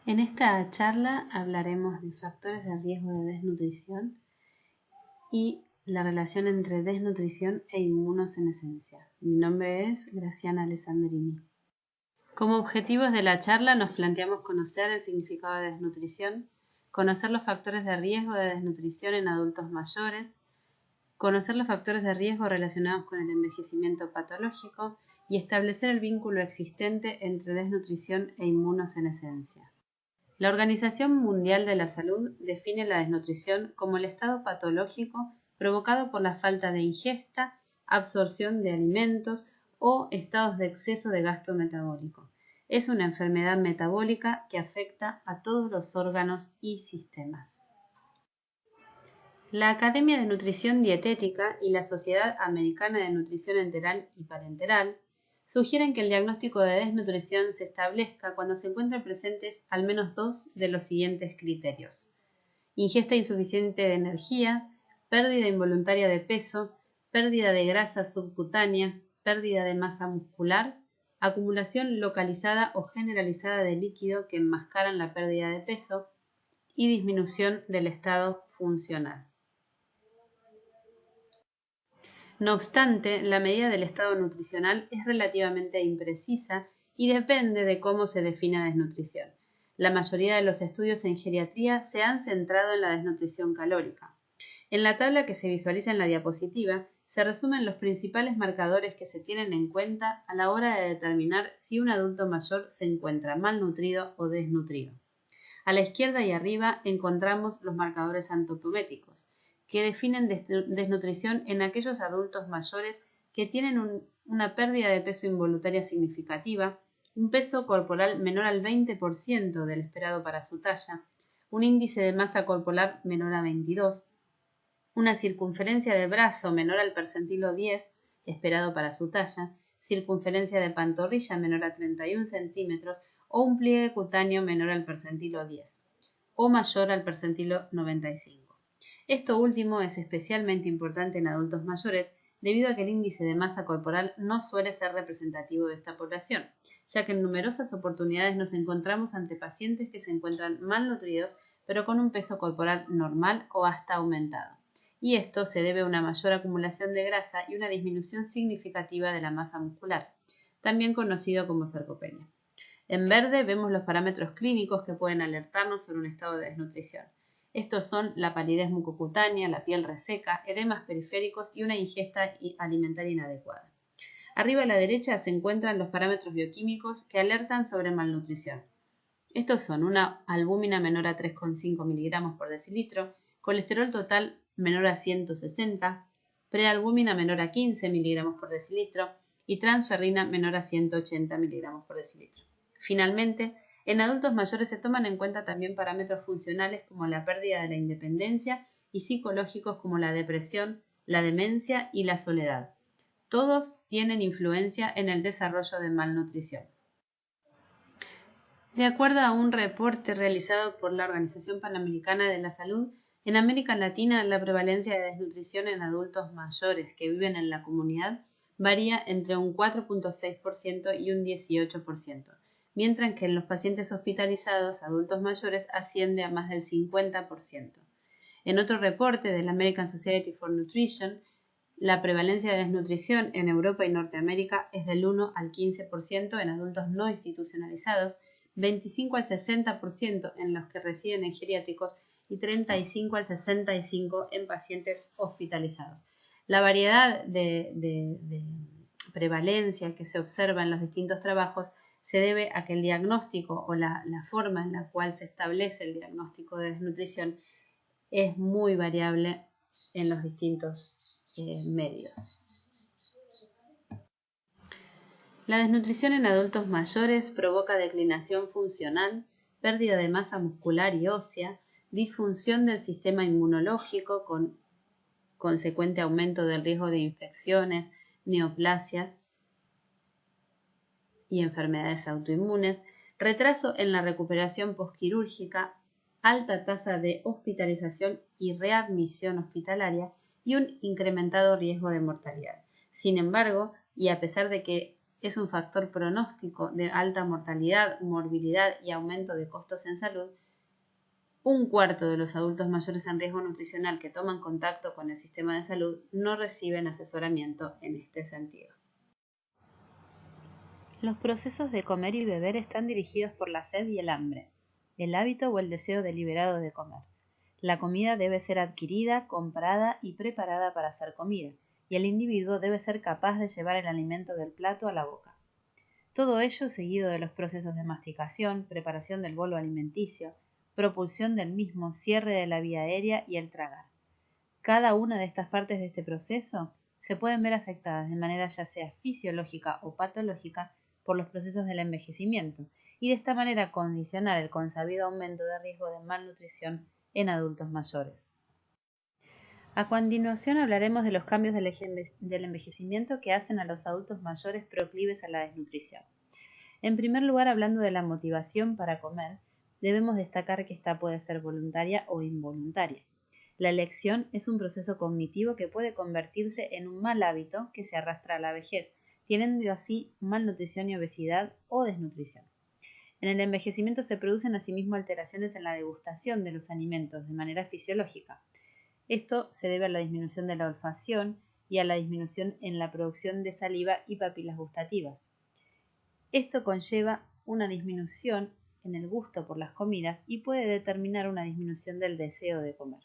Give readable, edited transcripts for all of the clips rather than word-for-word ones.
En esta charla hablaremos de factores de riesgo de desnutrición y la relación entre desnutrición e inmunosenescencia. Mi nombre es Graciana Alessandrini. Como objetivos de la charla nos planteamos conocer el significado de desnutrición, conocer los factores de riesgo de desnutrición en adultos mayores, conocer los factores de riesgo relacionados con el envejecimiento patológico y establecer el vínculo existente entre desnutrición e inmunosenescencia. La Organización Mundial de la Salud define la desnutrición como el estado patológico provocado por la falta de ingesta, absorción de alimentos o estados de exceso de gasto metabólico. Es una enfermedad metabólica que afecta a todos los órganos y sistemas. La Academia de Nutrición Dietética y la Sociedad Americana de Nutrición Enteral y Parenteral sugieren que el diagnóstico de desnutrición se establezca cuando se encuentren presentes al menos dos de los siguientes criterios: ingesta insuficiente de energía, pérdida involuntaria de peso, pérdida de grasa subcutánea, pérdida de masa muscular, acumulación localizada o generalizada de líquido que enmascaran la pérdida de peso y disminución del estado funcional. No obstante, la medida del estado nutricional es relativamente imprecisa y depende de cómo se defina desnutrición. La mayoría de los estudios en geriatría se han centrado en la desnutrición calórica. En la tabla que se visualiza en la diapositiva, se resumen los principales marcadores que se tienen en cuenta a la hora de determinar si un adulto mayor se encuentra malnutrido o desnutrido. A la izquierda y arriba encontramos los marcadores antropométricos, que definen desnutrición en aquellos adultos mayores que tienen una pérdida de peso involuntaria significativa, un peso corporal menor al 20% del esperado para su talla, un índice de masa corporal menor a 22, una circunferencia de brazo menor al percentilo 10 esperado para su talla, circunferencia de pantorrilla menor a 31 centímetros o un pliegue cutáneo menor al percentilo 10 o mayor al percentilo 95. Esto último es especialmente importante en adultos mayores debido a que el índice de masa corporal no suele ser representativo de esta población, ya que en numerosas oportunidades nos encontramos ante pacientes que se encuentran malnutridos pero con un peso corporal normal o hasta aumentado. Y esto se debe a una mayor acumulación de grasa y una disminución significativa de la masa muscular, también conocido como sarcopenia. En verde vemos los parámetros clínicos que pueden alertarnos sobre un estado de desnutrición. Estos son la palidez mucocutánea, la piel reseca, edemas periféricos y una ingesta alimentaria inadecuada. Arriba a la derecha se encuentran los parámetros bioquímicos que alertan sobre malnutrición. Estos son una albúmina menor a 3,5 mg por decilitro, colesterol total menor a 160, prealbúmina menor a 15 mg por decilitro y transferrina menor a 180 mg por decilitro. Finalmente, en adultos mayores se toman en cuenta también parámetros funcionales como la pérdida de la independencia y psicológicos como la depresión, la demencia y la soledad. Todos tienen influencia en el desarrollo de malnutrición. De acuerdo a un reporte realizado por la Organización Panamericana de la Salud, en América Latina la prevalencia de desnutrición en adultos mayores que viven en la comunidad varía entre un 4,6% y un 18%. Mientras que en los pacientes hospitalizados adultos mayores asciende a más del 50%. En otro reporte de la American Society for Nutrition, la prevalencia de desnutrición en Europa y Norteamérica es del 1 al 15% en adultos no institucionalizados, 25 al 60% en los que residen en geriátricos y 35 al 65% en pacientes hospitalizados. La variedad de prevalencia que se observa en los distintos trabajos se debe a que el diagnóstico o la forma en la cual se establece el diagnóstico de desnutrición es muy variable en los distintos medios. La desnutrición en adultos mayores provoca declinación funcional, pérdida de masa muscular y ósea, disfunción del sistema inmunológico con consecuente aumento del riesgo de infecciones, neoplasias y enfermedades autoinmunes, retraso en la recuperación posquirúrgica, alta tasa de hospitalización y readmisión hospitalaria y un incrementado riesgo de mortalidad. Sin embargo, y a pesar de que es un factor pronóstico de alta mortalidad, morbilidad y aumento de costos en salud, un cuarto de los adultos mayores en riesgo nutricional que toman contacto con el sistema de salud no reciben asesoramiento en este sentido. Los procesos de comer y beber están dirigidos por la sed y el hambre, el hábito o el deseo deliberado de comer. La comida debe ser adquirida, comprada y preparada para ser comida, y el individuo debe ser capaz de llevar el alimento del plato a la boca. Todo ello seguido de los procesos de masticación, preparación del bolo alimenticio, propulsión del mismo, cierre de la vía aérea y el tragar. Cada una de estas partes de este proceso se pueden ver afectadas de manera ya sea fisiológica o patológica por los procesos del envejecimiento y de esta manera condicionar el consabido aumento de riesgo de malnutrición en adultos mayores. A continuación hablaremos de los cambios del envejecimiento que hacen a los adultos mayores proclives a la desnutrición. En primer lugar, hablando de la motivación para comer, debemos destacar que esta puede ser voluntaria o involuntaria. La elección es un proceso cognitivo que puede convertirse en un mal hábito que se arrastra a la vejez, teniendo así malnutrición y obesidad o desnutrición. En el envejecimiento se producen asimismo alteraciones en la degustación de los alimentos de manera fisiológica. Esto se debe a la disminución de la olfacción y a la disminución en la producción de saliva y papilas gustativas. Esto conlleva una disminución en el gusto por las comidas y puede determinar una disminución del deseo de comer.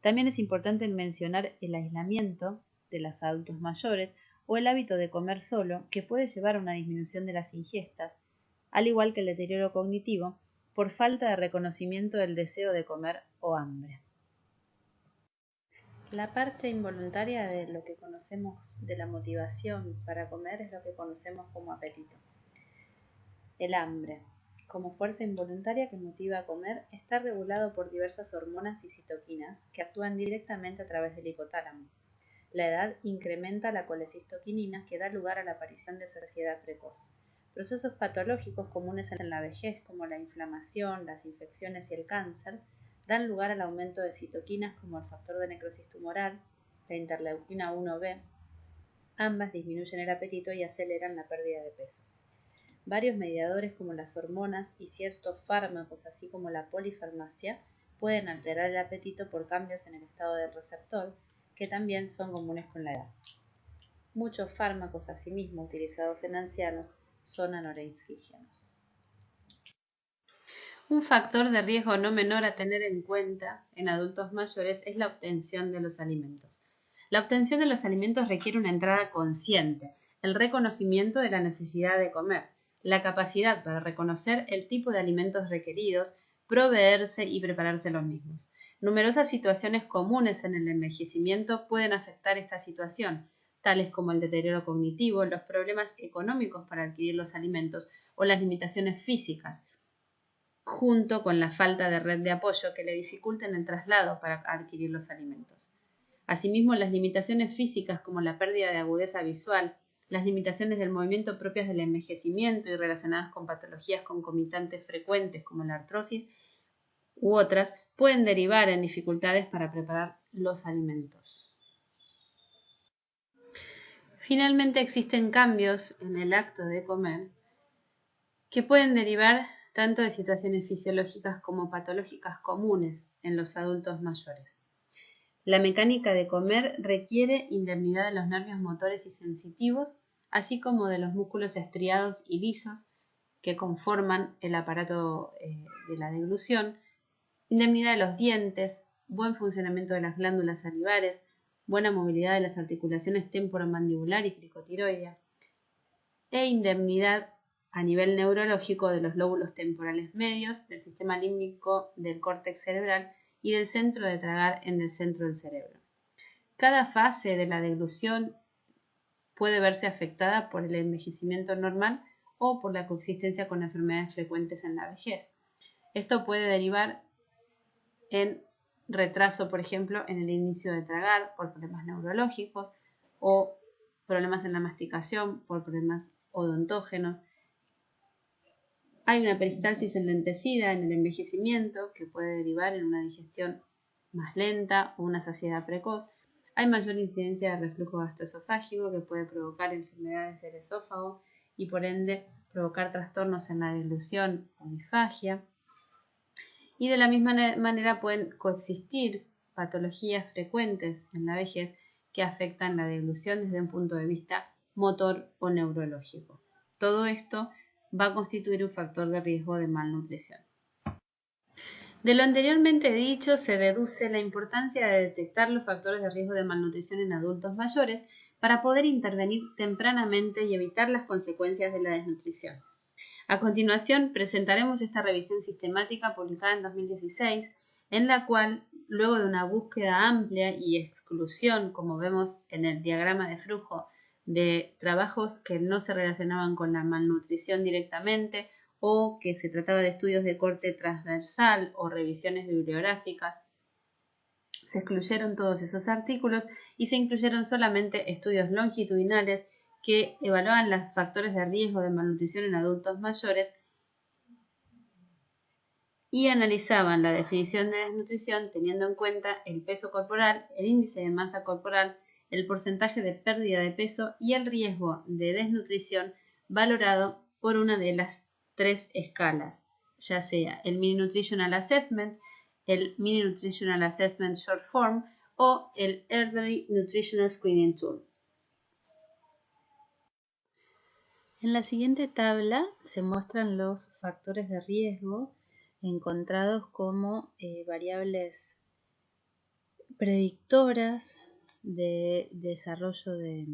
También es importante mencionar el aislamiento de los adultos mayores o el hábito de comer solo, que puede llevar a una disminución de las ingestas, al igual que el deterioro cognitivo, por falta de reconocimiento del deseo de comer o hambre. La parte involuntaria de lo que conocemos de la motivación para comer es lo que conocemos como apetito. El hambre, como fuerza involuntaria que motiva a comer, está regulado por diversas hormonas y citoquinas que actúan directamente a través del hipotálamo. La edad incrementa la colecistoquinina que da lugar a la aparición de saciedad precoz. Procesos patológicos comunes en la vejez como la inflamación, las infecciones y el cáncer dan lugar al aumento de citoquinas como el factor de necrosis tumoral, la interleuquina 1b. Ambas disminuyen el apetito y aceleran la pérdida de peso. Varios mediadores como las hormonas y ciertos fármacos, así como la polifarmacia, pueden alterar el apetito por cambios en el estado del receptor, que también son comunes con la edad. Muchos fármacos, asimismo utilizados en ancianos, son anorexigenos. Un factor de riesgo no menor a tener en cuenta en adultos mayores es la obtención de los alimentos. La obtención de los alimentos requiere una entrada consciente, el reconocimiento de la necesidad de comer, la capacidad para reconocer el tipo de alimentos requeridos, proveerse y prepararse los mismos. Numerosas situaciones comunes en el envejecimiento pueden afectar esta situación, tales como el deterioro cognitivo, los problemas económicos para adquirir los alimentos o las limitaciones físicas, junto con la falta de red de apoyo que le dificulten el traslado para adquirir los alimentos. Asimismo, las limitaciones físicas como la pérdida de agudeza visual, las limitaciones del movimiento propias del envejecimiento y relacionadas con patologías concomitantes frecuentes como la artrosis u otras, pueden derivar en dificultades para preparar los alimentos. Finalmente, existen cambios en el acto de comer que pueden derivar tanto de situaciones fisiológicas como patológicas comunes en los adultos mayores. La mecánica de comer requiere indemnidad de los nervios motores y sensitivos, así como de los músculos estriados y lisos que conforman el aparato de la deglución, indemnidad de los dientes, buen funcionamiento de las glándulas salivares, buena movilidad de las articulaciones temporomandibular y cricotiroidea, e indemnidad a nivel neurológico de los lóbulos temporales medios, del sistema límbico, del córtex cerebral y del centro de tragar en el centro del cerebro. Cada fase de la deglución puede verse afectada por el envejecimiento normal o por la coexistencia con enfermedades frecuentes en la vejez. Esto puede derivar en retraso, por ejemplo, en el inicio de tragar por problemas neurológicos o problemas en la masticación por problemas odontógenos. Hay una peristalsis enlentecida en el envejecimiento que puede derivar en una digestión más lenta o una saciedad precoz. hay mayor incidencia de reflujo gastroesofágico que puede provocar enfermedades del esófago y por ende provocar trastornos en la deglución o disfagia. Y de la misma manera pueden coexistir patologías frecuentes en la vejez que afectan la deglución desde un punto de vista motor o neurológico. Todo esto va a constituir un factor de riesgo de malnutrición. De lo anteriormente dicho se deduce la importancia de detectar los factores de riesgo de malnutrición en adultos mayores para poder intervenir tempranamente y evitar las consecuencias de la desnutrición. A continuación presentaremos esta revisión sistemática publicada en 2016, en la cual, luego de una búsqueda amplia y exclusión, como vemos en el diagrama de flujo, de trabajos que no se relacionaban con la malnutrición directamente o que se trataba de estudios de corte transversal o revisiones bibliográficas, se excluyeron todos esos artículos y se incluyeron solamente estudios longitudinales que evaluaban los factores de riesgo de malnutrición en adultos mayores y analizaban la definición de desnutrición teniendo en cuenta el peso corporal, el índice de masa corporal, el porcentaje de pérdida de peso y el riesgo de desnutrición valorado por una de las tres escalas, ya sea el Mini Nutritional Assessment, el Mini Nutritional Assessment Short Form o el Elderly Nutritional Screening Tool. En la siguiente tabla se muestran los factores de riesgo encontrados como variables predictoras de desarrollo de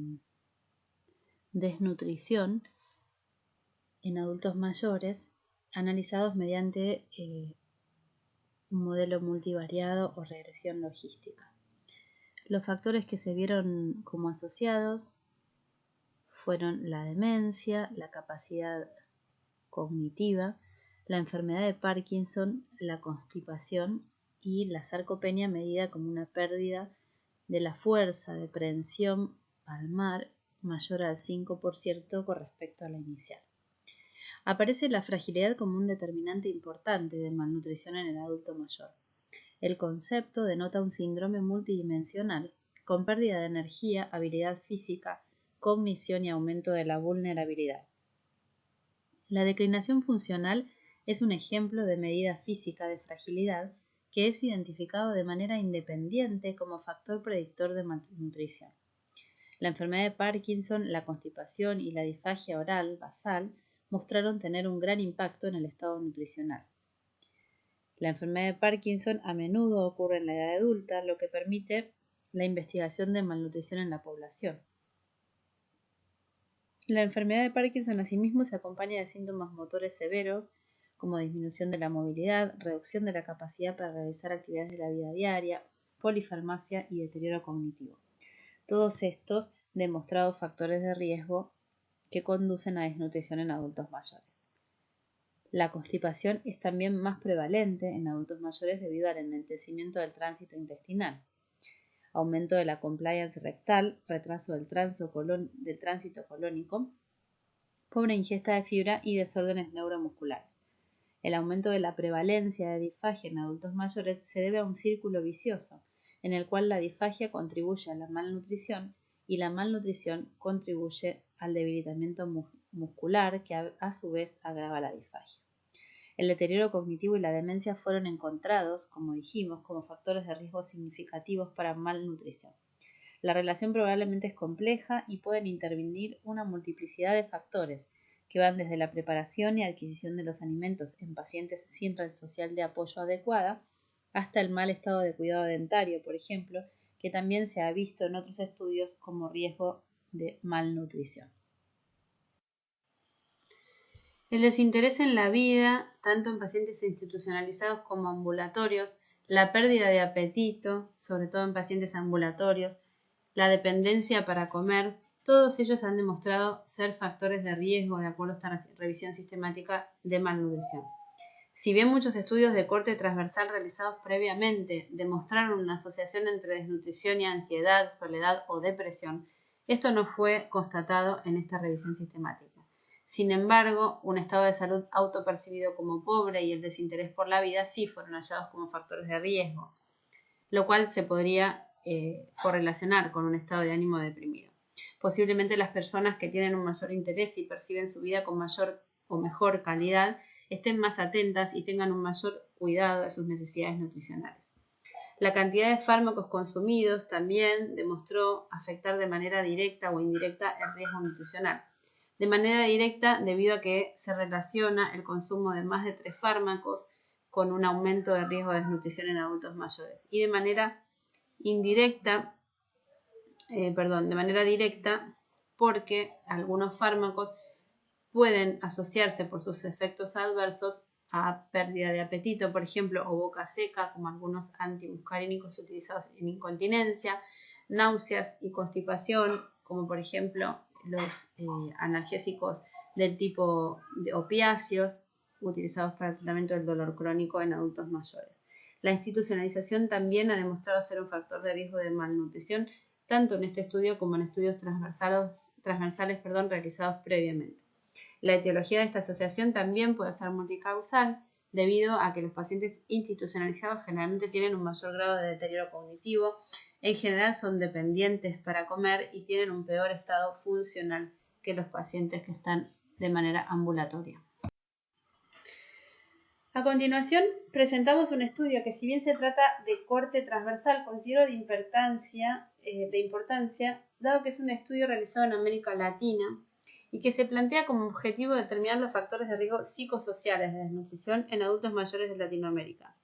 desnutrición en adultos mayores, analizados mediante un modelo multivariado o regresión logística. Los factores que se vieron como asociados fueron la demencia, la capacidad cognitiva, la enfermedad de Parkinson, la constipación y la sarcopenia medida como una pérdida de la fuerza de prehensión palmar mayor al 5% con respecto a la inicial. Aparece la fragilidad como un determinante importante de malnutrición en el adulto mayor. El concepto denota un síndrome multidimensional con pérdida de energía, habilidad física, cognición y aumento de la vulnerabilidad. La declinación funcional es un ejemplo de medida física de fragilidad que es identificado de manera independiente como factor predictor de malnutrición. La enfermedad de Parkinson, la constipación y la disfagia oral basal mostraron tener un gran impacto en el estado nutricional. La enfermedad de Parkinson a menudo ocurre en la edad adulta, lo que permite la investigación de malnutrición en la población. La enfermedad de Parkinson asimismo se acompaña de síntomas motores severos como disminución de la movilidad, reducción de la capacidad para realizar actividades de la vida diaria, polifalmacia y deterioro cognitivo. Todos estos demostrados factores de riesgo que conducen a desnutrición en adultos mayores. La constipación es también más prevalente en adultos mayores debido al enlentecimiento del tránsito intestinal, aumento de la compliance rectal, retraso del tránsito colónico, pobre ingesta de fibra y desórdenes neuromusculares. El aumento de la prevalencia de disfagia en adultos mayores se debe a un círculo vicioso, en el cual la disfagia contribuye a la malnutrición y la malnutrición contribuye al debilitamiento muscular que a su vez agrava la disfagia. El deterioro cognitivo y la demencia fueron encontrados, como dijimos, como factores de riesgo significativos para malnutrición. La relación probablemente es compleja y pueden intervenir una multiplicidad de factores que van desde la preparación y adquisición de los alimentos en pacientes sin red social de apoyo adecuada hasta el mal estado de cuidado dentario, por ejemplo, que también se ha visto en otros estudios como riesgo de malnutrición. El desinterés en la vida, tanto en pacientes institucionalizados como ambulatorios, la pérdida de apetito, sobre todo en pacientes ambulatorios, la dependencia para comer, todos ellos han demostrado ser factores de riesgo de acuerdo a esta revisión sistemática de malnutrición. Si bien muchos estudios de corte transversal realizados previamente demostraron una asociación entre desnutrición y ansiedad, soledad o depresión, esto no fue constatado en esta revisión sistemática. Sin embargo, un estado de salud autopercibido como pobre y el desinterés por la vida sí fueron hallados como factores de riesgo, lo cual se podría correlacionar con un estado de ánimo deprimido. Posiblemente las personas que tienen un mayor interés y perciben su vida con mayor o mejor calidad estén más atentas y tengan un mayor cuidado de sus necesidades nutricionales. La cantidad de fármacos consumidos también demostró afectar de manera directa o indirecta el riesgo nutricional. De manera directa, debido a que se relaciona el consumo de más de 3 fármacos con un aumento de riesgo de desnutrición en adultos mayores. Y de manera directa, porque algunos fármacos pueden asociarse por sus efectos adversos a pérdida de apetito, por ejemplo, o boca seca, como algunos antimuscarínicos utilizados en incontinencia, náuseas y constipación, como por ejemplo los analgésicos del tipo de opiáceos utilizados para el tratamiento del dolor crónico en adultos mayores. La institucionalización también ha demostrado ser un factor de riesgo de malnutrición, tanto en este estudio como en estudios transversales realizados previamente. La etiología de esta asociación también puede ser multicausal, debido a que los pacientes institucionalizados generalmente tienen un mayor grado de deterioro cognitivo, en general son dependientes para comer y tienen un peor estado funcional que los pacientes que están de manera ambulatoria. A continuación, presentamos un estudio que, si bien se trata de corte transversal, considero de importancia, dado que es un estudio realizado en América Latina y que se plantea como objetivo determinar los factores de riesgo psicosociales de desnutrición en adultos mayores de Latinoamérica.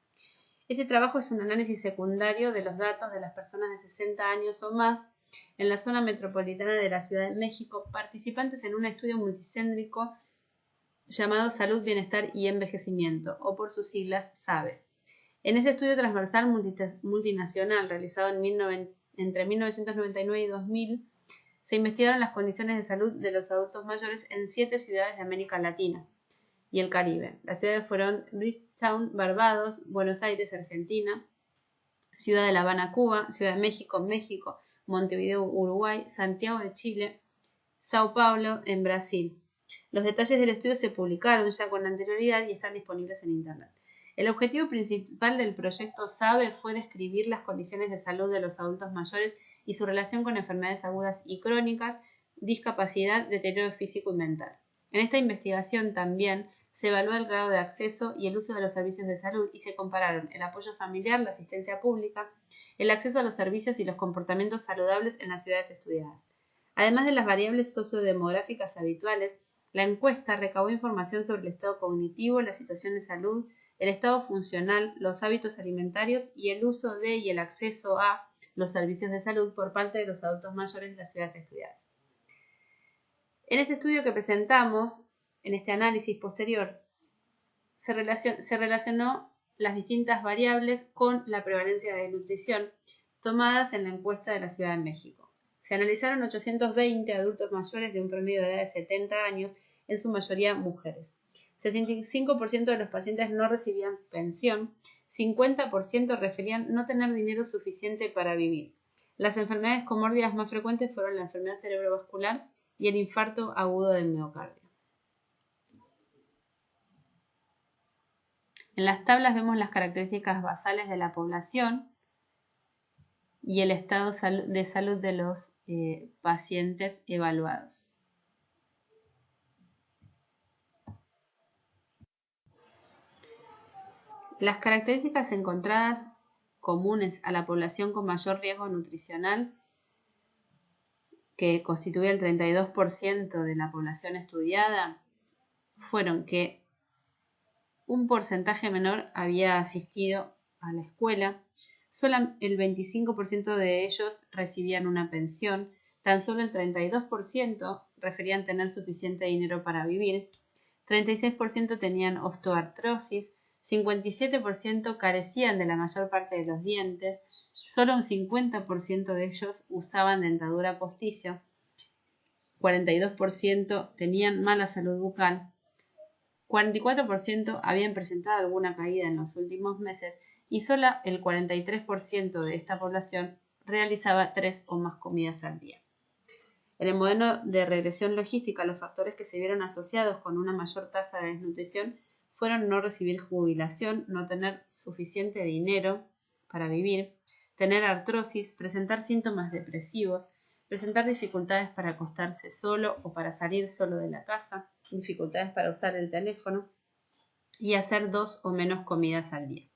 Este trabajo es un análisis secundario de los datos de las personas de 60 años o más en la zona metropolitana de la Ciudad de México, participantes en un estudio multicéntrico llamado Salud, Bienestar y Envejecimiento, o por sus siglas SABE. En ese estudio transversal multinacional realizado entre 1999 y 2000, se investigaron las condiciones de salud de los adultos mayores en 7 ciudades de América Latina y el Caribe. Las ciudades fueron Bridgetown, Barbados; Buenos Aires, Argentina; Ciudad de La Habana, Cuba; Ciudad de México, México; Montevideo, Uruguay; Santiago de Chile; Sao Paulo, en Brasil. Los detalles del estudio se publicaron ya con anterioridad y están disponibles en Internet. El objetivo principal del proyecto SABE fue describir las condiciones de salud de los adultos mayores y su relación con enfermedades agudas y crónicas, discapacidad, deterioro físico y mental. En esta investigación también se evaluó el grado de acceso y el uso de los servicios de salud y se compararon el apoyo familiar, la asistencia pública, el acceso a los servicios y los comportamientos saludables en las ciudades estudiadas. Además de las variables sociodemográficas habituales, la encuesta recabó información sobre el estado cognitivo, la situación de salud, el estado funcional, los hábitos alimentarios y el uso de y el acceso a los servicios de salud por parte de los adultos mayores de las ciudades estudiadas. En este estudio que presentamos, en este análisis posterior, se relacionó las distintas variables con la prevalencia de desnutrición tomadas en la encuesta de la Ciudad de México. Se analizaron 820 adultos mayores de un promedio de edad de 70 años, en su mayoría mujeres. 65% de los pacientes no recibían pensión, 50% referían no tener dinero suficiente para vivir. Las enfermedades comórbidas más frecuentes fueron la enfermedad cerebrovascular y el infarto agudo del miocardio. En las tablas vemos las características basales de la población y el estado de salud de los pacientes evaluados. Las características encontradas comunes a la población con mayor riesgo nutricional, que constituye el 32% de la población estudiada, fueron que un porcentaje menor había asistido a la escuela, solo el 25% de ellos recibían una pensión, tan solo el 32% referían tener suficiente dinero para vivir, 36% tenían osteoartrosis, 57% carecían de la mayor parte de los dientes, solo un 50% de ellos usaban dentadura postizo, 42% tenían mala salud bucal, 44% habían presentado alguna caída en los últimos meses y solo el 43% de esta población realizaba 3 o más comidas al día. En el modelo de regresión logística, los factores que se vieron asociados con una mayor tasa de desnutrición fueron no recibir jubilación, no tener suficiente dinero para vivir, tener artrosis, presentar síntomas depresivos, presentar dificultades para acostarse solo o para salir solo de la casa, dificultades para usar el teléfono y hacer 2 o menos comidas al día.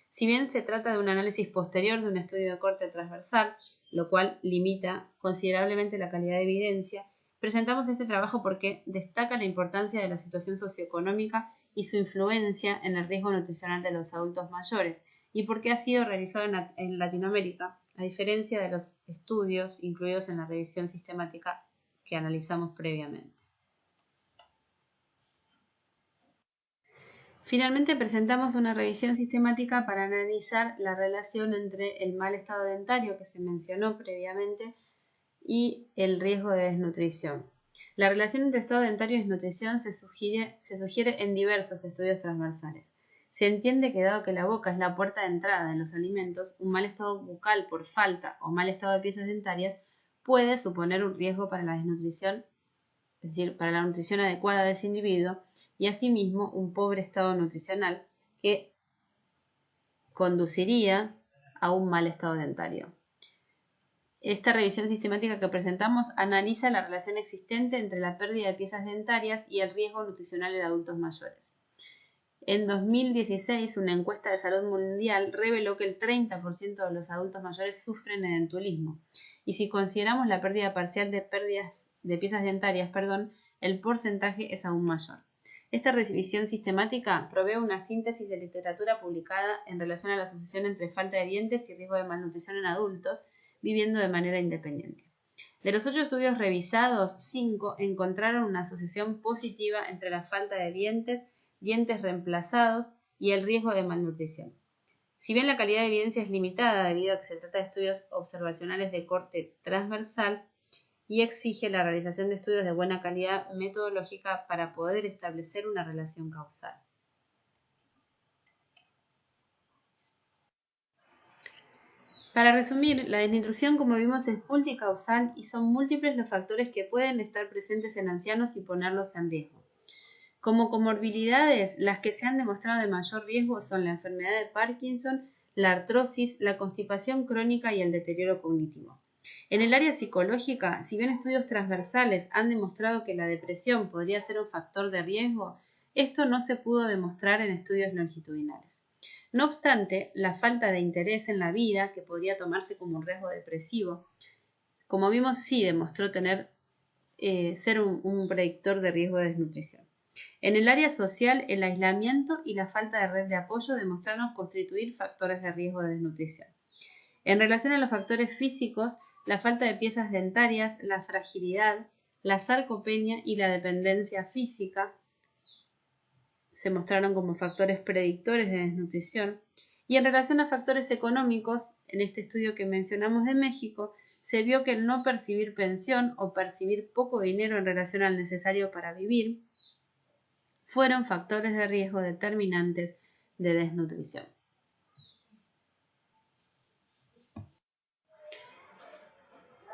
Si bien se trata de un análisis posterior de un estudio de corte transversal, lo cual limita considerablemente la calidad de evidencia, presentamos este trabajo porque destaca la importancia de la situación socioeconómica y su influencia en el riesgo nutricional de los adultos mayores, y porque ha sido realizado en Latinoamérica, a diferencia de los estudios incluidos en la revisión sistemática que analizamos previamente. Finalmente presentamos una revisión sistemática para analizar la relación entre el mal estado dentario que se mencionó previamente y el riesgo de desnutrición. La relación entre estado dentario y desnutrición se sugiere en diversos estudios transversales. Se entiende que dado que la boca es la puerta de entrada en los alimentos, un mal estado bucal por falta o mal estado de piezas dentarias puede suponer un riesgo para la desnutrición, es decir, para la nutrición adecuada de ese individuo, y asimismo un pobre estado nutricional que conduciría a un mal estado dentario. Esta revisión sistemática que presentamos analiza la relación existente entre la pérdida de piezas dentarias y el riesgo nutricional en adultos mayores. En 2016, una encuesta de salud mundial reveló que el 30% de los adultos mayores sufren de dentulismo, y si consideramos la pérdida parcial de piezas dentarias, el porcentaje es aún mayor. Esta revisión sistemática provee una síntesis de literatura publicada en relación a la asociación entre falta de dientes y riesgo de malnutrición en adultos viviendo de manera independiente. De los 8 estudios revisados, 5 encontraron una asociación positiva entre la falta de dientes reemplazados y el riesgo de malnutrición. Si bien la calidad de evidencia es limitada debido a que se trata de estudios observacionales de corte transversal y exige la realización de estudios de buena calidad metodológica para poder establecer una relación causal. Para resumir, la desnutrición, como vimos, es multicausal y son múltiples los factores que pueden estar presentes en ancianos y ponerlos en riesgo. Como comorbilidades, las que se han demostrado de mayor riesgo son la enfermedad de Parkinson, la artrosis, la constipación crónica y el deterioro cognitivo. En el área psicológica, si bien estudios transversales han demostrado que la depresión podría ser un factor de riesgo, esto no se pudo demostrar en estudios longitudinales. No obstante, la falta de interés en la vida, que podría tomarse como un riesgo depresivo, como vimos, sí demostró ser un predictor de riesgo de desnutrición. En el área social, el aislamiento y la falta de red de apoyo demostraron constituir factores de riesgo de desnutrición. En relación a los factores físicos, la falta de piezas dentarias, la fragilidad, la sarcopenia y la dependencia física se mostraron como factores predictores de desnutrición. Y en relación a factores económicos, en este estudio que mencionamos de México, se vio que el no percibir pensión o percibir poco dinero en relación al necesario para vivir fueron factores de riesgo determinantes de desnutrición.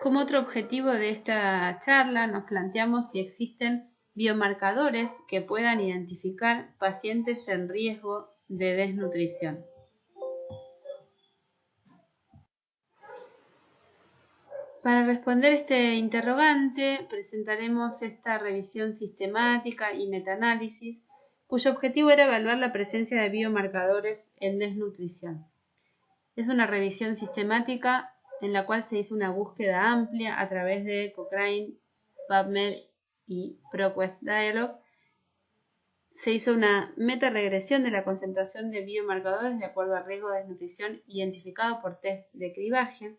Como otro objetivo de esta charla, nos planteamos si existen biomarcadores que puedan identificar pacientes en riesgo de desnutrición. Para responder este interrogante, presentaremos esta revisión sistemática y metaanálisis, cuyo objetivo era evaluar la presencia de biomarcadores en desnutrición. Es una revisión sistemática en la cual se hizo una búsqueda amplia a través de Cochrane, PubMed y ProQuest Dialog. Se hizo una metaregresión de la concentración de biomarcadores de acuerdo al riesgo de desnutrición identificado por test de cribaje.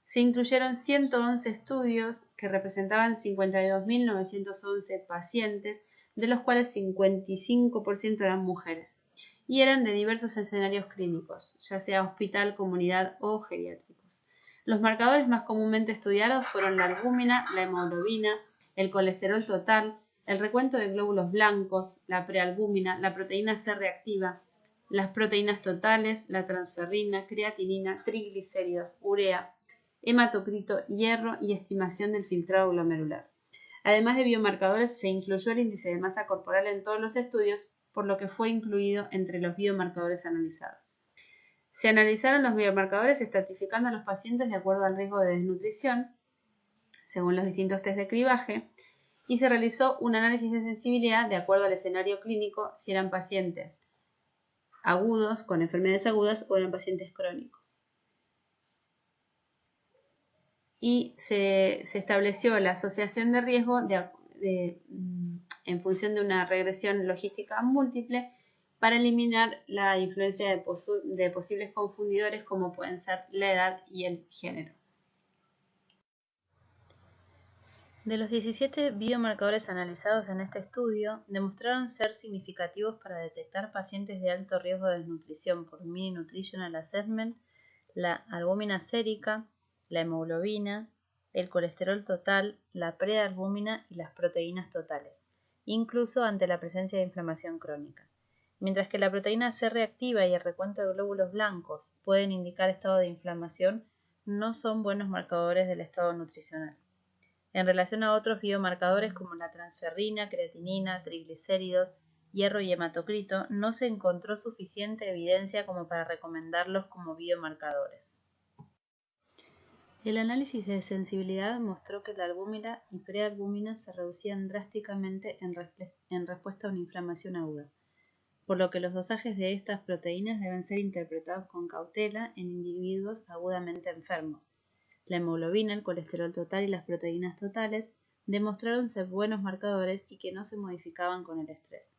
Se incluyeron 111 estudios que representaban 52.911 pacientes, de los cuales 55% eran mujeres, y eran de diversos escenarios clínicos, ya sea hospital, comunidad o geriátricos. Los marcadores más comúnmente estudiados fueron la albúmina, la hemoglobina, el colesterol total, el recuento de glóbulos blancos, la prealbúmina, la proteína C reactiva, las proteínas totales, la transferrina, creatinina, triglicéridos, urea, hematocrito, hierro y estimación del filtrado glomerular. Además de biomarcadores, se incluyó el índice de masa corporal en todos los estudios, por lo que fue incluido entre los biomarcadores analizados. Se analizaron los biomarcadores estratificando a los pacientes de acuerdo al riesgo de desnutrición, según los distintos test de cribaje, y se realizó un análisis de sensibilidad de acuerdo al escenario clínico, si eran pacientes agudos, con enfermedades agudas, o eran pacientes crónicos. Y se estableció la asociación de riesgo en función de una regresión logística múltiple para eliminar la influencia de posibles confundidores como pueden ser la edad y el género. De los 17 biomarcadores analizados en este estudio, demostraron ser significativos para detectar pacientes de alto riesgo de desnutrición por Mini Nutritional Assessment, la albúmina sérica, la hemoglobina, el colesterol total, la prealbúmina y las proteínas totales, incluso ante la presencia de inflamación crónica. Mientras que la proteína C reactiva y el recuento de glóbulos blancos pueden indicar estado de inflamación, no son buenos marcadores del estado nutricional. En relación a otros biomarcadores como la transferrina, creatinina, triglicéridos, hierro y hematocrito, no se encontró suficiente evidencia como para recomendarlos como biomarcadores. El análisis de sensibilidad mostró que la albúmina y prealbúmina se reducían drásticamente en respuesta a una inflamación aguda, por lo que los dosajes de estas proteínas deben ser interpretados con cautela en individuos agudamente enfermos. La hemoglobina, el colesterol total y las proteínas totales demostraron ser buenos marcadores y que no se modificaban con el estrés.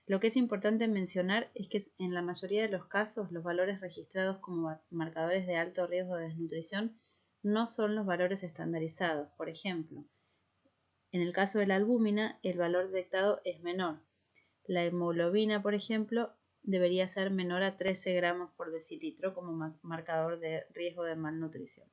Lo que es importante mencionar es que en la mayoría de los casos los valores registrados como marcadores de alto riesgo de desnutrición no son los valores estandarizados. Por ejemplo, en el caso de la albúmina, el valor detectado es menor. La hemoglobina, por ejemplo, debería ser menor a 13 gramos por decilitro como marcador de riesgo de malnutrición.